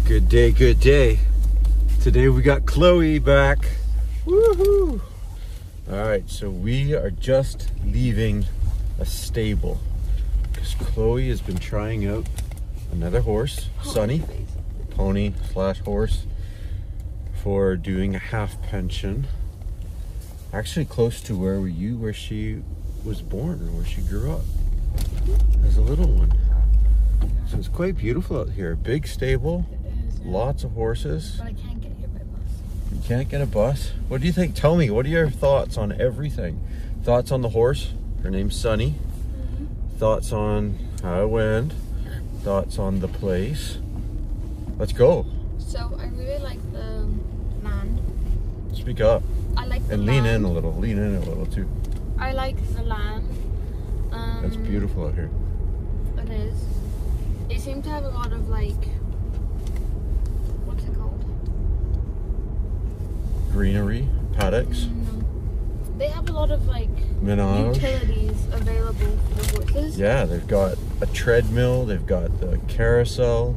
Good day, good day. Today we got Chloe back. Woohoo! Alright, so we are just leaving a stable because Chloe has been trying out another horse, Sunny, pony slash horse, for doing a half pension. Actually close to where she was born, where she grew up as a little one. So it's quite beautiful out here. Big stable, lots of horses. But I can't get here by bus. You can't get a bus? What do you think? Tell me, what are your thoughts on everything? Thoughts on the horse? Her name's Sunny. Thoughts on how it went? Thoughts on the place? Let's go. So I really like the land. Speak up. I like the and land. lean in a little. Lean in a little too. I like the land. It's beautiful out here. It is. They seem to have a lot of like, what's it called? Greenery, paddocks. They have a lot of like Menage. utilities available for the horses. Yeah, they've got a treadmill, they've got the carousel,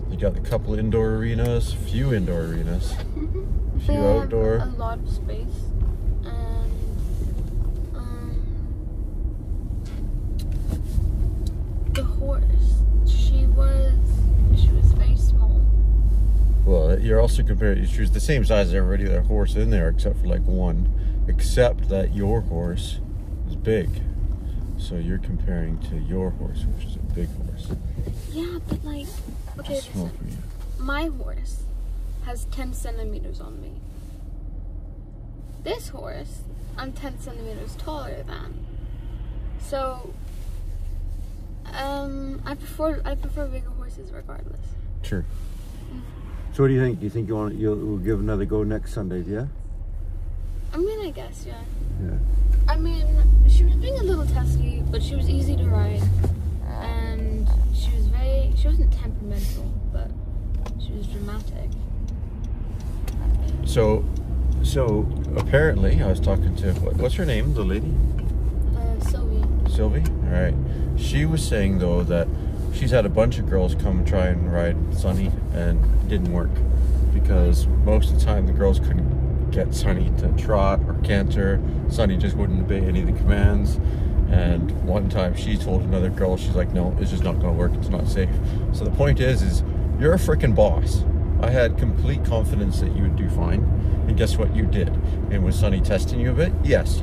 they've got a couple indoor arenas, a few indoor arenas, a few outdoor. Have a lot of space. And the horse, she was very small. Well, you're also comparing, she was the same size as every other horse in there except for like one, except that your horse is big. So you're comparing to your horse, which is a big horse. Yeah, but like, okay, Small for you. my horse has 10 centimeters on me. This horse, I'm 10 centimeters taller than. So, I prefer bigger horses regardless. Sure. So what do you think? Do you think you'll give another go next Sunday, yeah? I mean, I guess, yeah. Yeah. I mean, she was being a little testy, but she was easy to ride. And she wasn't temperamental, but she was dramatic. So apparently, I was talking to, what's her name, the lady? Sylvie. Sylvie? All right. She was saying, though, that she's had a bunch of girls come try and ride Sunny, and it didn't work. Because most of the time, the girls couldn't get Sunny to trot or canter. Sunny just wouldn't obey any of the commands. And one time, she told another girl, she's like, no, it's just not going to work. It's not safe. So the point is you're a freaking boss. I had complete confidence that you would do fine. And guess what? You did. And was Sunny testing you a bit? Yes,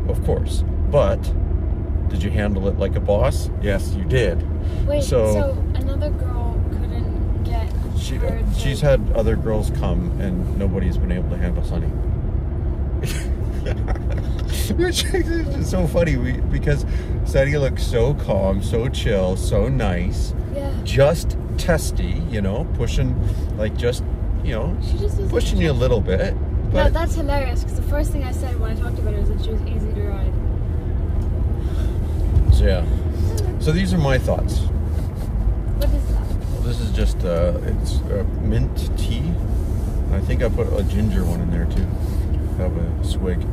of course. But did you handle it like a boss? Yes, you did. Wait, so another girl couldn't get her she's had other girls come and nobody's been able to handle Sunny. Which is so funny because Sunny looks so calm, so chill, so nice. Yeah. Just testy, pushing, like just, pushing you a little bit. But no, that's hilarious because the first thing I said when I talked about her is that she was easy to ride. So yeah. So these are my thoughts. What is that? Well, this is just it's mint tea. I think I put a ginger one in there too. Have a swig.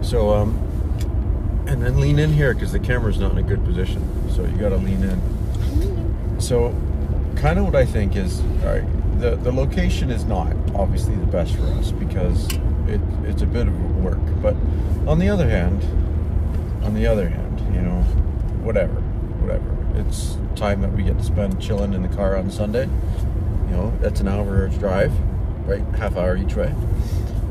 So and then lean in here because the camera's not in a good position. So you got to lean in. So kind of what I think is, all right, the location is not obviously the best for us because it's a bit of work. But on the other hand, whatever. It's time that we get to spend chilling in the car on Sunday. That's an hour's drive, right? Half hour each way.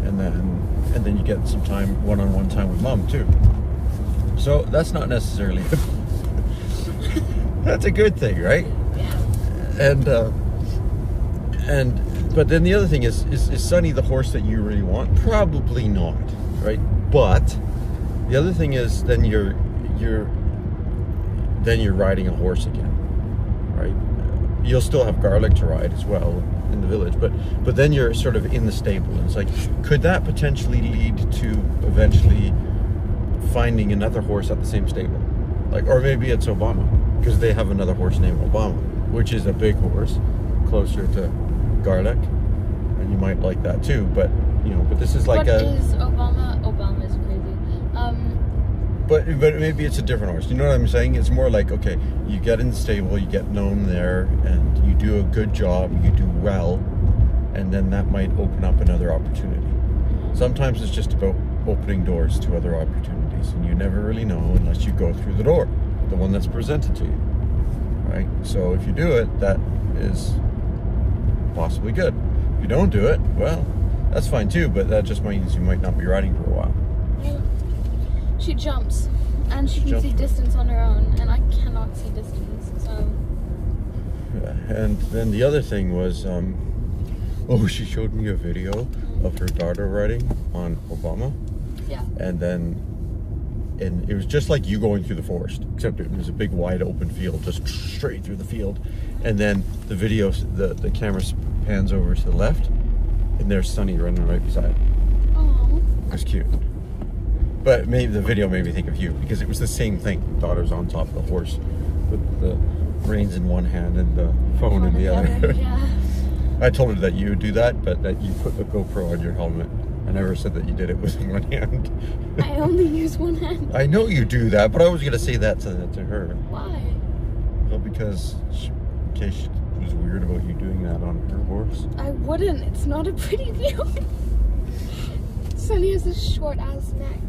And then you get some time, one-on-one time with Mom too. So that's not necessarily that's a good thing, right? Yeah. But then the other thing is Sunny the horse that you really want? Probably not, right? But the other thing is then you're riding a horse again, right? You'll still have Garlic to ride as well in the village, but then you're sort of in the stable. And it's like, could that potentially lead to eventually finding another horse at the same stable? Like, or maybe it's Obama, because they have another horse named Obama, which is a big horse, closer to Garlic, and you might like that too. But but this is like What is Obama? Obama is crazy. But maybe it's a different horse. You know what I'm saying? It's more like, okay, you get in the stable, you get known there, and you do a good job, you do well, and then that might open up another opportunity. Sometimes it's just about opening doors to other opportunities, and you never really know unless you go through the door, the one that's presented to you, right? So if you do it, that is possibly good. If you don't do it, well, that's fine too, but that just means you might not be riding for a while. Yeah. She jumps, and she can see distance on her own, and I cannot see distance, so... Yeah. And then the other thing was, she showed me a video of her daughter riding on Obama. Yeah. And it was just like you going through the forest, except it was a big wide open field, just straight through the field. And then the video, the camera pans over to the left, and there's Sunny running right beside it. Oh. It was cute. But maybe the video made me think of you, because it was the same thing. Daughter's on top of the horse with the reins in one hand and the phone in the other. Yeah. I told her that you would do that, but that you put the GoPro on your helmet. I never said that you did it with one hand. I only use one hand. I know you do that, but I was going to say that to her. Why? Well, because in case she was weird about you doing that on her horse. I wouldn't. It's not a pretty view. Sunny has a short ass neck.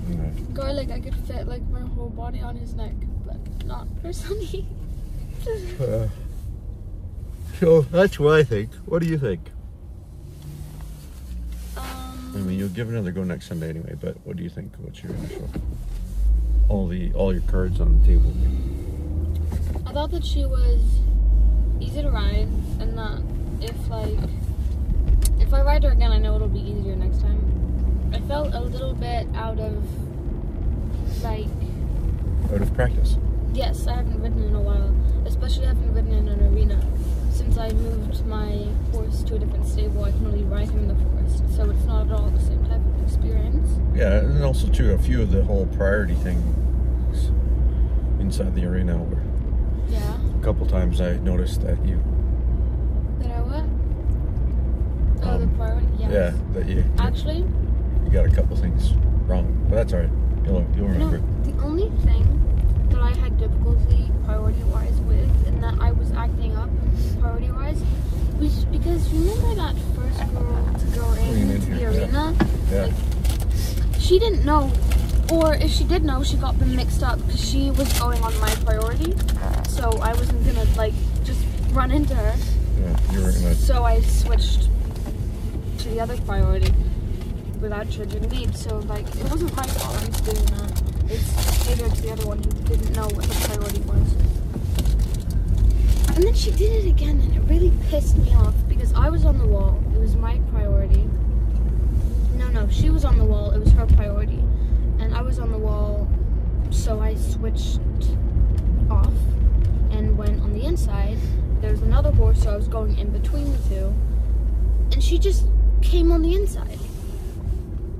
Right. Garlic, I could fit like my whole body on his neck, but not for Sunny. So that's what I think. What do you think? I mean, you'll give it another go next Sunday anyway, but what do you think? What's your initial? All your cards on the table. I thought that she was easy to ride, and that if I ride her again, I know it'll be easier next time. I felt a little bit out of practice. Yes, I haven't ridden in a while, especially I haven't ridden in an arena. Since I moved my horse to a different stable, I can only ride him in the forest, so it's not at all the same type of experience. Yeah, and also too, a few of the whole priority things inside the arena were. Yeah. A couple times I noticed that you. That I what? Oh, the priority. Yes. Yeah, that you. Actually. You got a couple things wrong, but that's all right. You'll remember. No, the only thing that I had difficulty priority-wise with, and that I was acting up priority-wise, was because remember that first girl to go into the arena? Yeah. Like, she didn't know, or if she did know, she got them mixed up because she was going on my priority, so I wasn't gonna just run into her. Yeah, you were gonna. So I switched to the other priority without changing lead. So it wasn't my fault I was doing that. It's catered to the other one who didn't know what the priority was. And then she did it again, and it really pissed me off because I was on the wall. It was my priority. No, she was on the wall. It was her priority. And I was on the wall, so I switched off and went on the inside. There's another horse, so I was going in between the two. And she just came on the inside.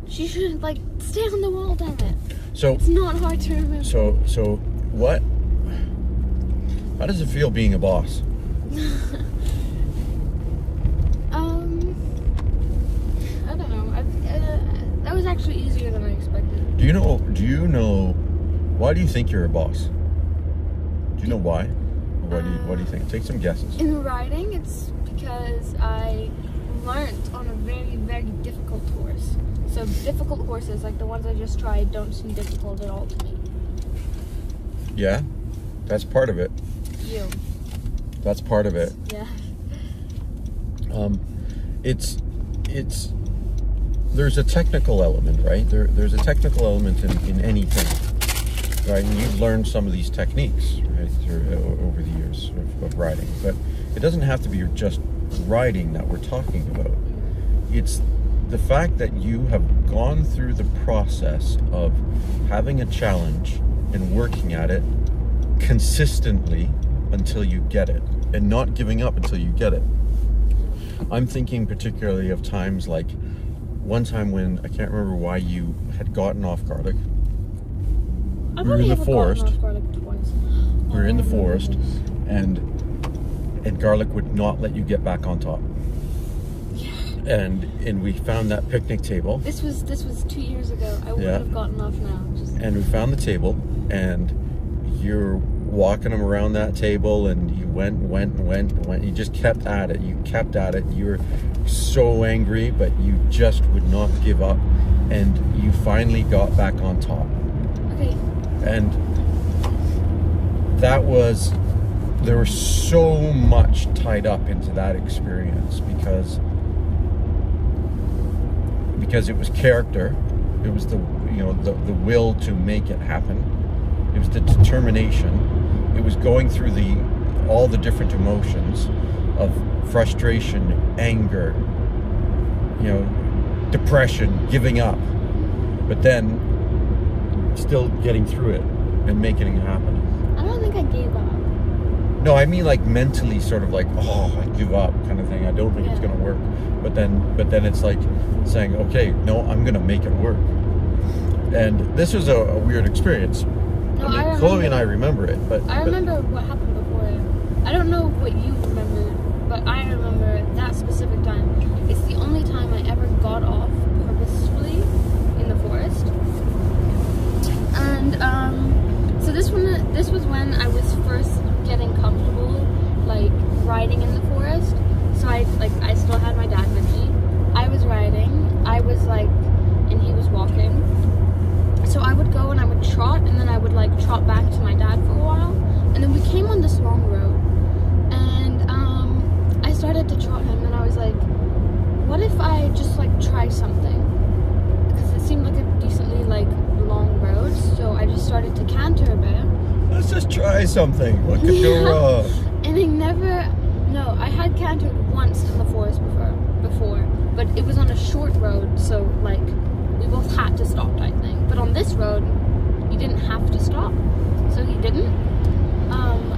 She shouldn't, stay on the wall, damn it. So it's not hard to remember. So what? How does it feel being a boss? I don't know. That was actually easier than I expected. Do you know? Why do you think you're a boss? Do you know why? Or what do you think? Take some guesses. In riding, it's because I learned on a very, very difficult horse. So difficult horses, like the ones I just tried, don't seem difficult at all to me. Yeah, that's part of it. You. That's part of it. Yeah. It's there's a technical element, right? There's a technical element in anything, right? And you've learned some of these techniques, right, over the years of riding. But it doesn't have to be just riding that we're talking about. It's the fact that you have gone through the process of having a challenge and working at it consistently until you get it, and not giving up until you get it. I'm thinking particularly of times like one time when I can't remember why you had gotten off garlic. We were in the forest. We were in the forest, and garlic would not let you get back on top. and we found that picnic table. This was 2 years ago. I wouldn't have gotten off now. And we found the table, and you're walking them around that table, and you went. You just kept at it. You kept at it. You were so angry, but you just would not give up, and you finally got back on top. Okay. And there was so much tied up into that experience because it was character, it was the will to make it happen, it was the determination, it was going through all the different emotions of frustration, anger, depression, giving up, but then still getting through it and making it happen. I don't think I gave up. No, I mean like mentally, sort of like, oh, I give up kind of thing. I don't think it's gonna work. But then it's like saying, okay, no, I'm gonna make it work. And this was a weird experience. No, I mean, Chloe and I remember it, but I remember what happened before. I don't know what you remember, but I remember that specific time. It's the only time I ever got off purposefully in the forest. And so this was when I was first getting comfortable, like riding in the forest. So I still had my dad with me. I was riding. I was like, and he was walking. So I would go and I would trot, and then I would like trot back to my dad for a while. And then we came on this long road, and I started to trot him, and I was like, what if I just like try something? Because it seemed like a decently like long road, so I just started to canter a bit. Let's just try something. What could go wrong? And I had cantered once in the forest before, but it was on a short road, so like we both had to stop type thing. But on this road, you didn't have to stop, so he didn't.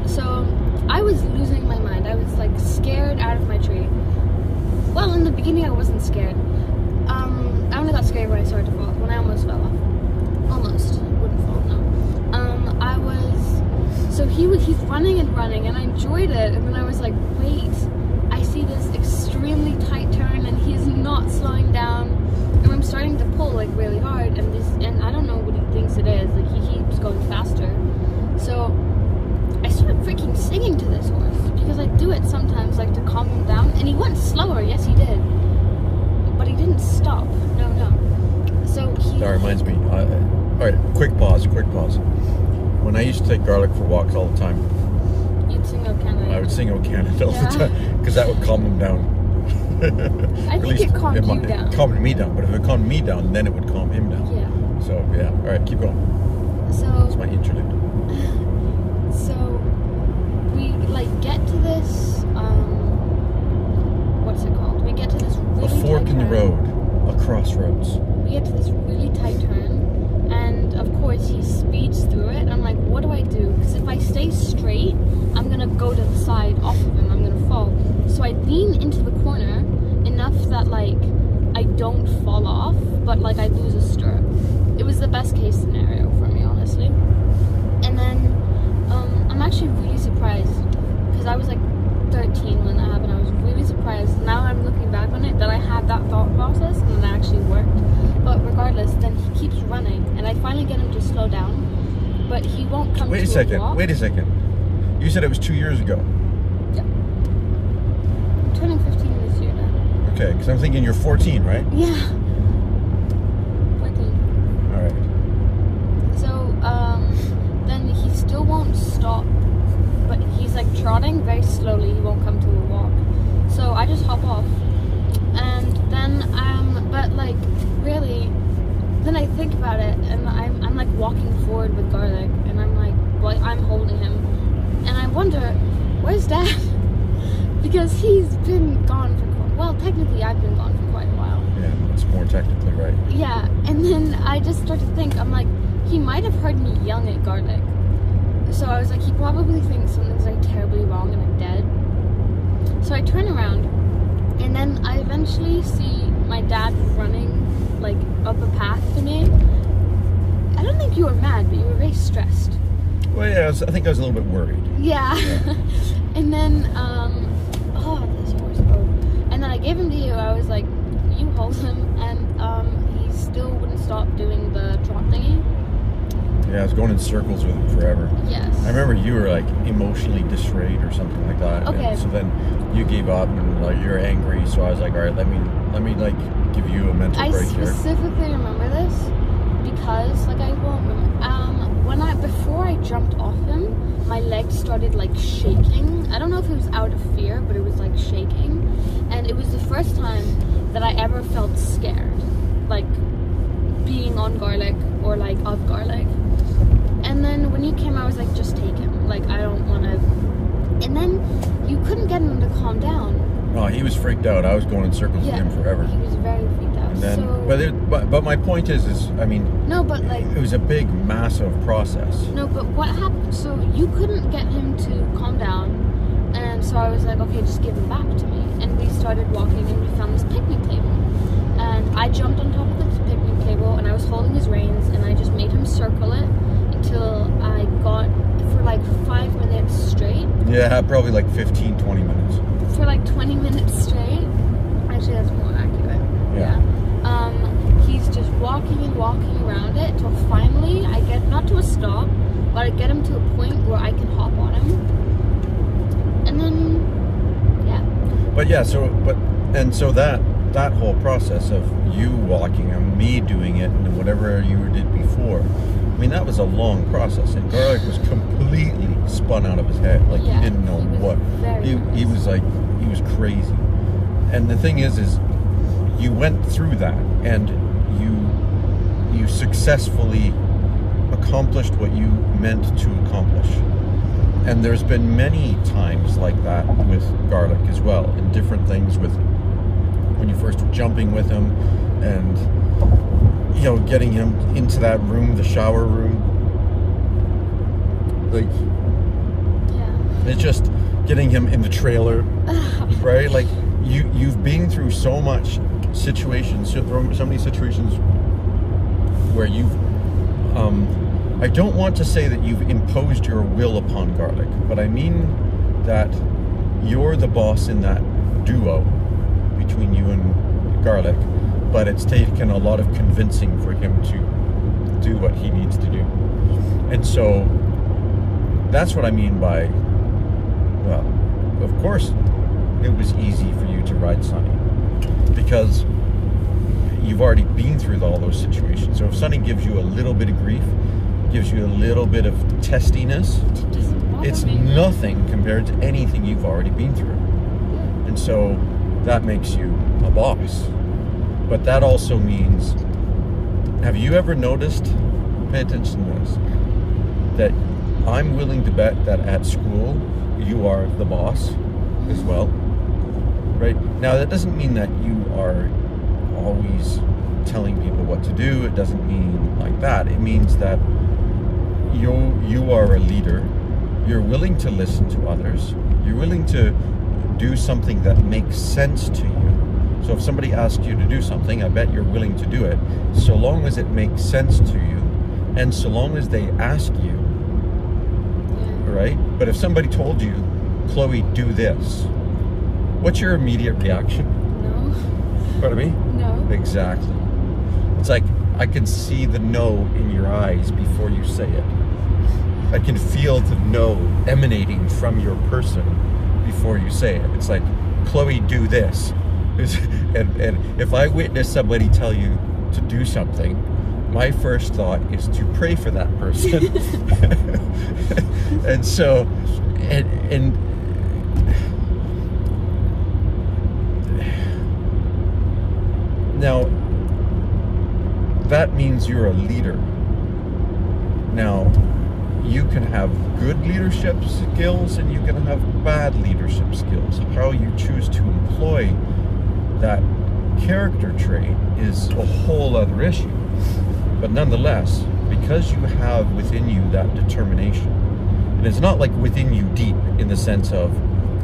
So I was losing my mind. I was like scared out of my tree. Well, in the beginning I wasn't scared. I only got scared when I started to fall, when I almost fell off. Almost. Wouldn't fall, no. So he's running and running, and I enjoyed it, and then I was like, wait, I see this extremely tight turn, and he's not slowing down, and I'm starting to pull like really hard, and I don't know what he thinks it is, like he keeps going faster. So I started freaking singing to this horse, because I do it sometimes, like to calm him down, and he went slower, yes he did, but he didn't stop, no. So that reminds me, alright, quick pause. When I used to take Garlic for walks all the time, you'd sing "O Canada." I would sing "O Canada" all the time, because that would calm him down. I think it calmed you down. It calmed me down, but if it calmed me down, then it would calm him down. Yeah. So, yeah. Alright, keep going. So... That's my interlude. So, we, like, get to this, what's it called? We get to this really A fork tight in the turn. road. A crossroads. We get to this really tight turn, and of course he speeds through it. I'm like, what do I do? Because if I stay straight, I'm gonna go to the side off of him. I'm gonna fall. So I lean into the corner enough that like I don't fall off, but like I lose a stirrup. It was the best case scenario for me, honestly. And then I'm actually really surprised, because I was like 13 when that happened. I was really surprised. Now I'm looking back on it that I had that thought process and it actually worked. But regardless, then he keeps running, and I finally get him to slow down, but he won't come to a walk. Wait a second. You said it was 2 years ago. Yeah. I'm turning 15 this year now. Okay, because I'm thinking you're 14, right? Yeah. 14. Alright. So, then he still won't stop, but he's like trotting very slowly. He won't come to a walk. So I just hop off, and then but like really, then I think about it, and I'm like walking forward with Garlic, and I'm like, well, I'm holding him, and I wonder, where's Dad? Because he's been gone for technically I've been gone for quite a while. Yeah, it's more technically right. Yeah, and then I just start to think, I'm like, he might have heard me yelling at Garlic. So I was like, he probably thinks something's like terribly wrong and I'm dead. So I turn around, and then I eventually see my dad running like up a path to me. I don't think you were mad, but you were very stressed. Well, yeah, I think I was a little bit worried. Yeah. And then, oh, this horse. Oh. And then I gave him to you. I was like, stop doing the trot thingy. Yeah, I was going in circles with him forever. Yes. I remember you were like emotionally distraught or something like that. Okay. And so then you gave up and like you're angry. So I was like, all right, let me like give you a mental break here. I specifically remember this because like I won't remember. Before I jumped off him, my legs started like shaking. I don't know if it was out of fear, but it was like shaking, and it was the first time that I ever felt scared, like being on garlic or like of garlic. And then when you came, I was like, just take him. Like, I don't want to. And then you couldn't get him to calm down. Oh, he was freaked out. I was going in circles with him forever. He was very freaked out. And then, so, but my point is I mean, no, but like it was a big, massive process. No, but what happened? So you couldn't get him to calm down, and so I was like, okay, just give him back to me. And we started walking, and we found this picnic table. And I jumped on top of the picnic table, and I was holding his reins, and I just made him circle it until I got, for like 5 minutes straight. Yeah, probably like 15, 20 minutes. For like 20 minutes straight. Actually, that's more accurate. Yeah. He's just walking and walking around it until finally I get, not to a stop, but I get him to a point where I can hop on him. And then, yeah. But yeah, so that whole process of you walking and me doing it and whatever you did before, I mean, that was a long process, and Garlic was completely spun out of his head. Like, yeah, he didn't know what. He was like, he was crazy. And the thing is you went through that, and you successfully accomplished what you meant to accomplish. And there's been many times like that with Garlic as well, in different things, with when you first were jumping with him and, you know, getting him into that room, the shower room. Like, yeah. it's just getting him in the trailer, right? Like, you've been through so much situations, so many situations where you've, I don't want to say that you've imposed your will upon Garlic, but I mean that you're the boss in that duo between you and Garlic, but it's taken a lot of convincing for him to do what he needs to do. And so that's what I mean by, well, of course it was easy for you to ride Sunny because you've already been through all those situations. So if Sunny gives you a little bit of grief, gives you a little bit of testiness, it's nothing compared to anything you've already been through. And so that makes you a boss. But that also means, have you ever noticed, pay attention to this, that I'm willing to bet that at school you are the boss as well, right? Now that doesn't mean that you are always telling people what to do. It doesn't mean like that. It means that you are a leader. You're willing to listen to others. You're willing to do something that makes sense to you. So if somebody asks you to do something, I bet you're willing to do it, so long as it makes sense to you, and so long as they ask you, right? But if somebody told you, Chloe, do this, what's your immediate reaction? No. Pardon me? No. Exactly. It's like, I can see the no in your eyes before you say it. I can feel the no emanating from your person before you say it. It's like, Chloe, do this. And if I witness somebody tell you to do something, my first thought is to pray for that person. And so, and now, that means you're a leader. Now, you can have good leadership skills and you can have bad leadership skills. How you choose to employ that character trait is a whole other issue. But nonetheless, because you have within you that determination, and it's not like within you deep in the sense of,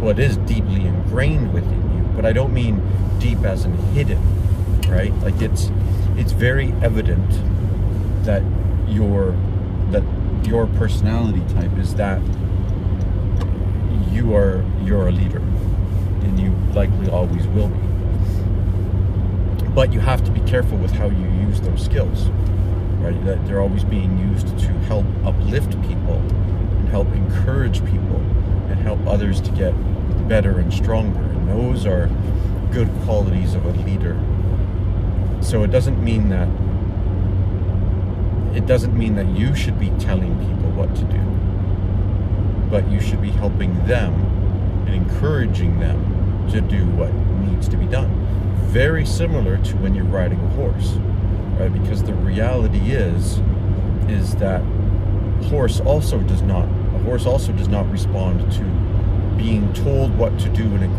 well, it is deeply ingrained within you, but I don't mean deep as in hidden, right? Like it's very evident that your personality type is that you're a leader, and you likely always will be. But you have to be careful with how you use those skills, right? That they're always being used to help uplift people and help encourage people and help others to get better and stronger. And those are good qualities of a leader. So it doesn't mean that you should be telling people what to do, but you should be helping them and encouraging them to do what needs to be done. Very similar to when you're riding a horse, right? Because the reality is that a horse also does not respond to being told what to do in an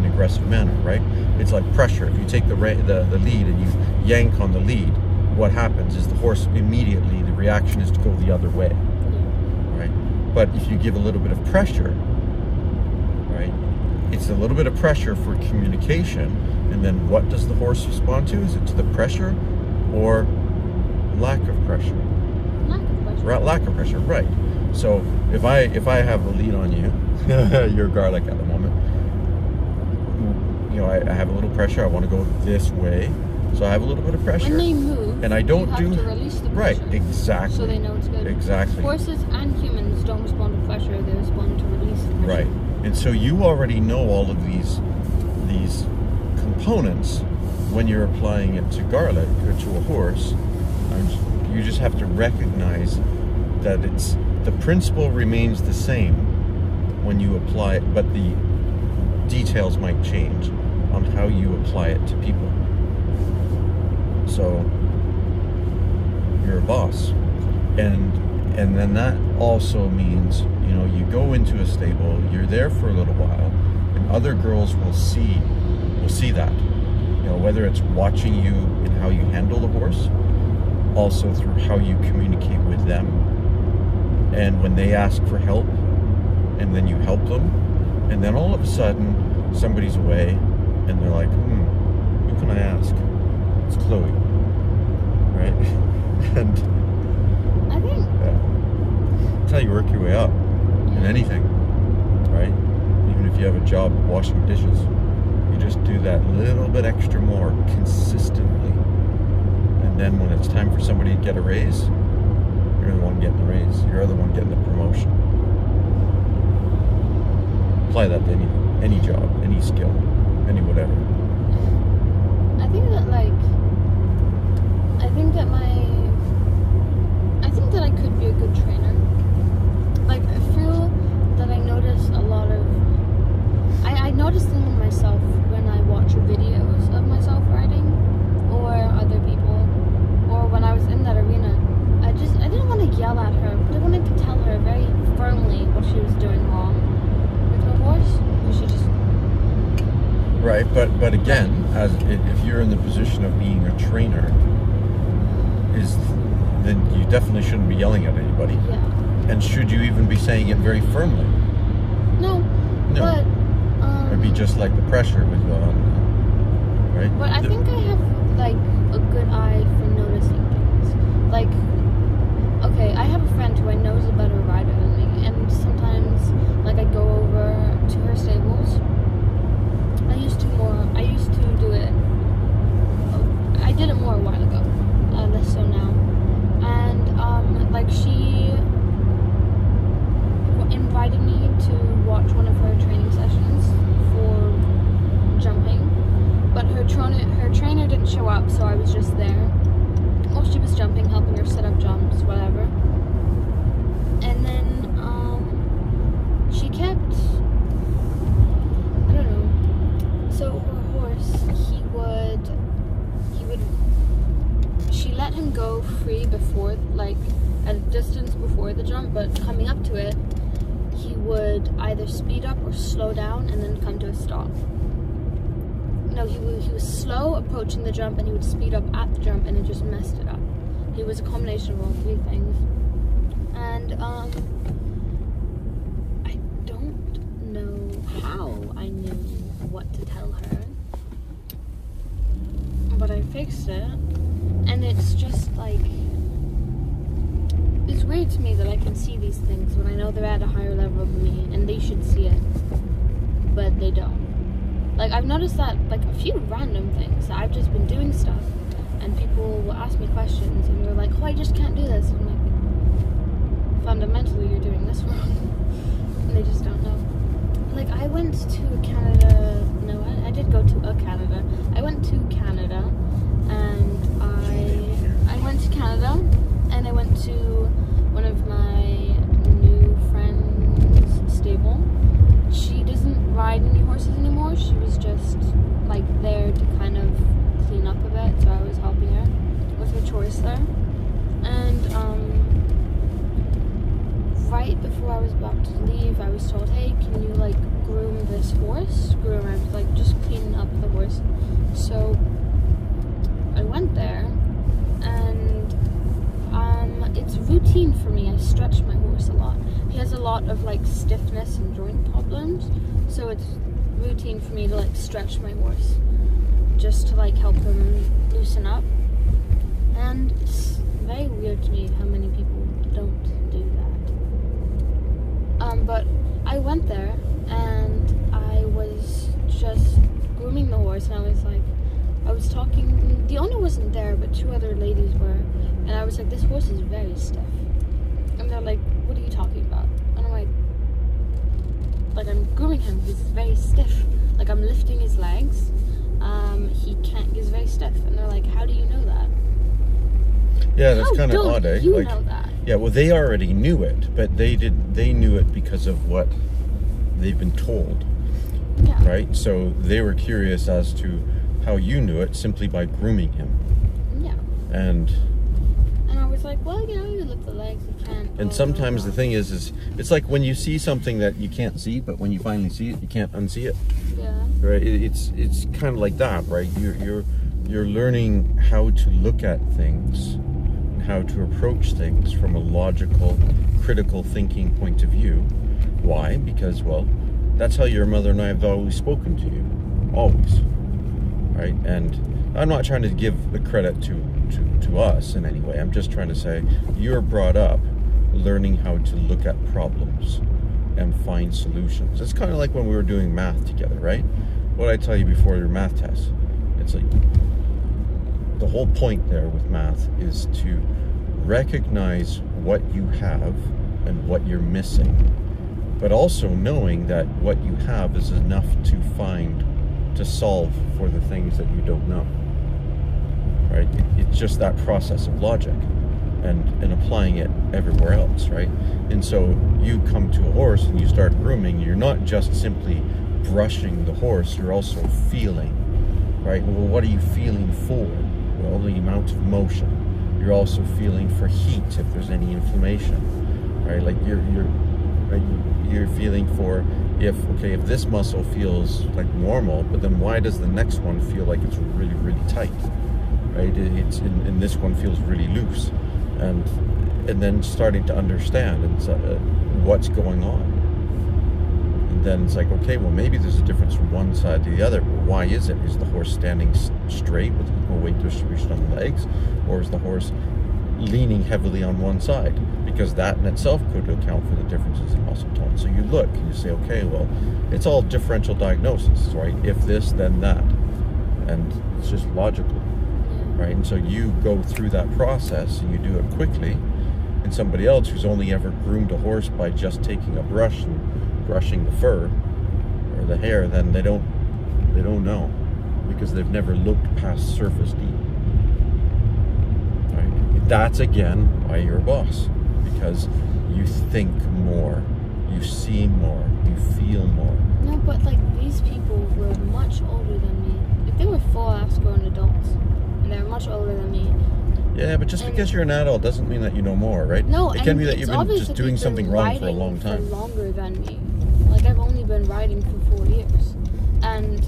aggressive manner, right? It's like pressure. If you take the lead and you yank on the lead, what happens is the horse immediately, the reaction is to go the other way, right? But if you give a little bit of pressure, right, it's a little bit of pressure for communication, and then what does the horse respond to? Is it to the pressure or lack of pressure? Lack of pressure, right. So if I have a lead on you, you're garlic at the moment, you know, I have a little pressure, I want to go this way, so I have a little bit of pressure. When they move, and I don't you have to release the pressure. Right, exactly. So they know it's good. Exactly. Horses and humans don't respond to pressure, they respond to release the pressure. Right. And so you already know all of these components when you're applying it to garlic or to a horse. You just have to recognize that the principle remains the same when you apply it, but the details might change on how you apply it to people. So you're a boss, and then that also means, you know, you go into a stable, you're there for a little while, and other girls will see that, you know, whether it's watching you in how you handle the horse, also through how you communicate with them, and when they ask for help, and then you help them, and then all of a sudden somebody's away, and they're like, who can I ask? It's Chloe, right? And I think that's how you work your way up in anything, right? Even if you have a job washing dishes, you just do that little bit extra more consistently, and then when it's time for somebody to get a raise, you're the one getting the raise, you're the one getting the promotion. Apply that to any job, any skill, any whatever. I think that I could be a good trainer. Like, I feel that I notice a lot of... I notice them in myself when I watch videos of myself riding, or other people, or when I was in that arena. I didn't want to yell at her, but I wanted to tell her very firmly what she was doing wrong with her horse. She just... Right, but again, if you're in the position of being a trainer, then you definitely shouldn't be yelling at anybody. Yeah. And should you even be saying it very firmly? No. But it'd be just like the pressure with right? But I think I have like a good eye for noticing things. Like, okay, I have a friend who I know is a better rider than me, and sometimes like I go over to her stables. I used to do it. I did it more a while ago, less so now. And like she invited me to watch one of her training sessions for jumping, but her trainer didn't show up, so I was just there while she was jumping, helping her set up jumps, whatever. And then she kept, I don't know. So her horse, she let him go free before, like at a distance before the jump, but coming up to it, he would either speed up or slow down and then come to a stop. No, he was slow approaching the jump and he would speed up at the jump, and it just messed it up. He was a combination of all three things. And I don't know how I knew what to tell her, but I fixed it. And it's just like, it's weird to me that I can see these things when I know they're at a higher level than me, and they should see it, but they don't. Like, I've noticed that, like, a few random things. I've just been doing stuff, and people will ask me questions, and they're like, oh, I just can't do this. And I'm like, fundamentally, you're doing this wrong. And they just don't know. Like, I went to Canada. No, I did go to Canada. I went to Canada, and I went to Canada, and I went to one of my new friends' stable. She doesn't ride any horses anymore. She was just, like, there to kind of clean up a bit, so I was helping her with her chores there. And right before I was about to leave, I was told, hey, can you, like, groom this horse? Groom, I was, like, just cleaning up the horse. So I went there, and it's routine for me. I stretch my horse a lot. He has a lot of, like, stiffness and joint problems, so it's routine for me to, like, stretch my horse just to, like, help him loosen up. And it's very weird to me how many people don't do that. But I went there, and I was just grooming the horse, and I was talking. The owner wasn't there, but two other ladies were. And I was like, this horse is very stiff. And they're like, what are you talking about? And I'm like, I'm grooming him. He's very stiff. Like, I'm lifting his legs. He's very stiff. And they're like, how do you know that? Yeah, that's kind of odd, eh? You know that? Yeah, well, they already knew it, but they knew it because of what they've been told. Yeah. Right? So they were curious as to how you knew it simply by grooming him. Yeah. And I was like, well, you know, you lift the legs, you can't. And sometimes the thing is it's like when you see something that you can't see, but when you finally see it, you can't unsee it. Yeah. Right? It's kind of like that, right? You're learning how to look at things, how to approach things from a logical, critical thinking point of view. Why? Because, well, that's how your mother and I have always spoken to you. Always. Right? And I'm not trying to give the credit to us in any way. I'm just trying to say you're brought up learning how to look at problems and find solutions. It's kind of like when we were doing math together, right? What I tell you before your math test. It's like the whole point there with math is to recognize what you have and what you're missing, but also knowing that what you have is enough to solve for the things that you don't know. Right? It's just that process of logic and applying it everywhere else, right? And so you come to a horse and you start grooming, you're not just simply brushing the horse, you're also feeling, right? Well, what are you feeling for? Well, the amount of motion. You're also feeling for heat if there's any inflammation, right? Like you're feeling for if this muscle feels like normal, but then why does the next one feel like it's really, really tight? Right? And this one feels really loose, and then starting to understand what's going on, and then it's like, okay, well, maybe there's a difference from one side to the other. Why is it? Is the horse standing straight with equal weight distribution on the legs, or is the horse leaning heavily on one side? Because that in itself could account for the differences in muscle tone. So you look and you say, okay, well, it's all differential diagnosis, right? If this, then that, and it's just logical. Right? And so you go through that process and you do it quickly, and somebody else who's only ever groomed a horse by just taking a brush and brushing the fur or the hair, then they don't know, because they've never looked past surface deep. Right? That's again why you're a boss, because you think more, you see more, you feel more. No, but like these people were much older than me. Like, they were full-ass grown adults. And they're much older than me. Yeah, but just because you're an adult doesn't mean that you know more, right? No, it can be that you've been just doing something wrong for a long time. For longer than me. Like, I've only been riding for 4 years, and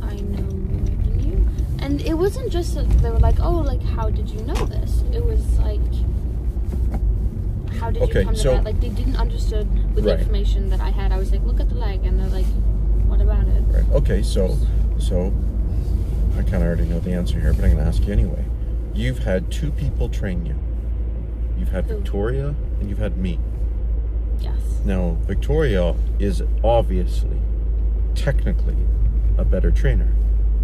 I know more than you. And it wasn't just that they were like, oh, like, how did you know this? It was like, how did you come to that? Like, they didn't understand with the information that I had. I was like, look at the leg, and they're like, what about it? Right. Okay, so I kind of already know the answer here, but I'm going to ask you anyway. You've had two people train you. You've had Victoria and you've had me. Yes. Now, Victoria is obviously technically a better trainer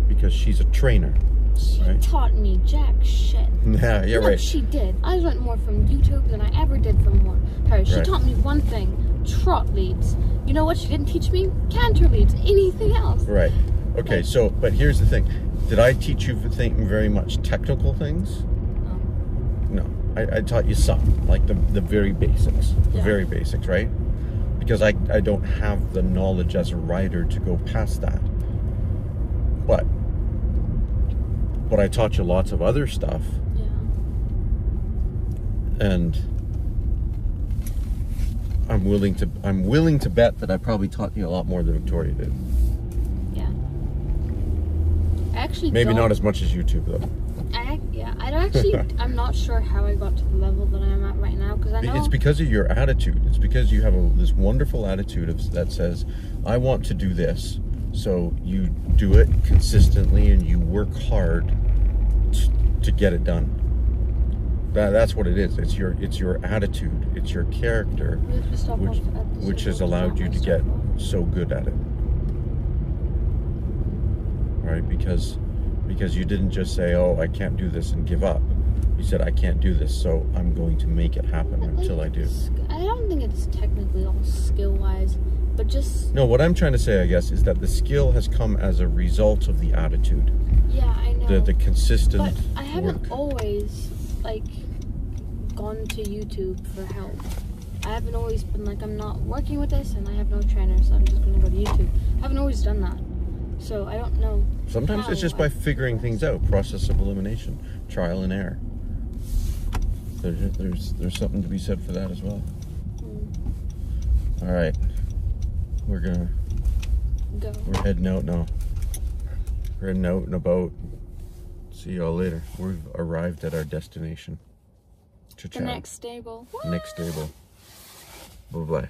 because she's a trainer. She right? taught me jack shit. Yeah, you're Look, right. she did. I learned more from YouTube than I ever did from her. She Right. taught me one thing: trot leads. You know what she didn't teach me? Canter leads. Anything else? Right. Okay. Like, So, but here's the thing: did I teach you very much technical things? No. I taught you some, like the very basics, Yeah. very basics, right? Because I don't have the knowledge as a rider to go past that. But I taught you lots of other stuff. Yeah. And I'm willing to bet that I probably taught you a lot more than Victoria did. Yeah. I actually Maybe don't, not as much as YouTube though. I'm not sure how I got to the level that I'm at right now, because I know It's because of your attitude. It's because you have this wonderful attitude that says, I want to do this. So you do it consistently and you work hard to get it done. That's what it is. It's your attitude. It's your character, we have to stop which has allowed you to get so good at it. Right? Because you didn't just say, oh, I can't do this and give up. You said, I can't do this, so I'm going to make it happen until I do. I don't think it's technically all skill-wise, but just... No, what I'm trying to say, I guess, is that the skill has come as a result of the attitude. Yeah, I know. The consistent But I haven't work. always, like, gone to YouTube for help. I haven't always been like, I'm not working with this and I have no trainer, so I'm just going to go to YouTube. I haven't always done that. So I don't know. Sometimes it's just by figuring things out, process of elimination, trial and error. There's something to be said for that as well. All right, we're heading out now. We're heading out in a boat. See y'all later. We've arrived at our destination. The next stable. Next stable. Bye bye.